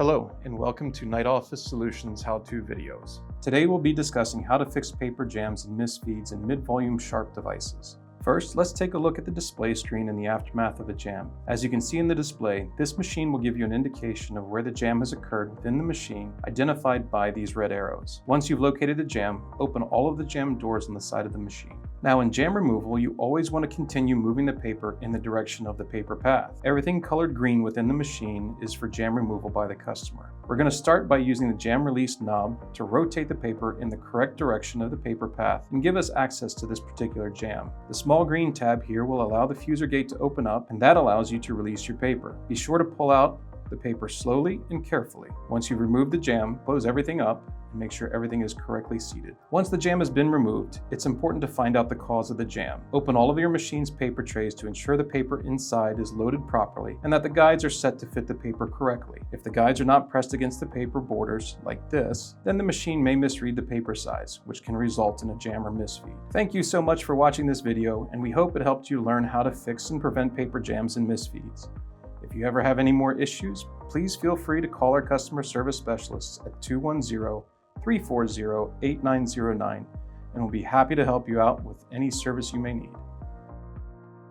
Hello, and welcome to Night Office Solutions how-to videos. Today we'll be discussing how to fix paper jams and misfeeds in mid-volume Sharp devices. First, let's take a look at the display screen in the aftermath of a jam. As you can see in the display, this machine will give you an indication of where the jam has occurred within the machine, identified by these red arrows. Once you've located the jam, open all of the jam doors on the side of the machine. Now in jam removal, you always want to continue moving the paper in the direction of the paper path. Everything colored green within the machine is for jam removal by the customer. We're going to start by using the jam release knob to rotate the paper in the correct direction of the paper path and give us access to this particular jam. The small green tab here will allow the fuser gate to open up, and that allows you to release your paper. Be sure to pull out the paper slowly and carefully. Once you've removed the jam, close everything up and make sure everything is correctly seated. Once the jam has been removed, it's important to find out the cause of the jam. Open all of your machine's paper trays to ensure the paper inside is loaded properly and that the guides are set to fit the paper correctly. If the guides are not pressed against the paper borders, like this, then the machine may misread the paper size, which can result in a jam or misfeed. Thank you so much for watching this video, and we hope it helped you learn how to fix and prevent paper jams and misfeeds. If you ever have any more issues, please feel free to call our customer service specialists at 210-340-8909, and we'll be happy to help you out with any service you may need.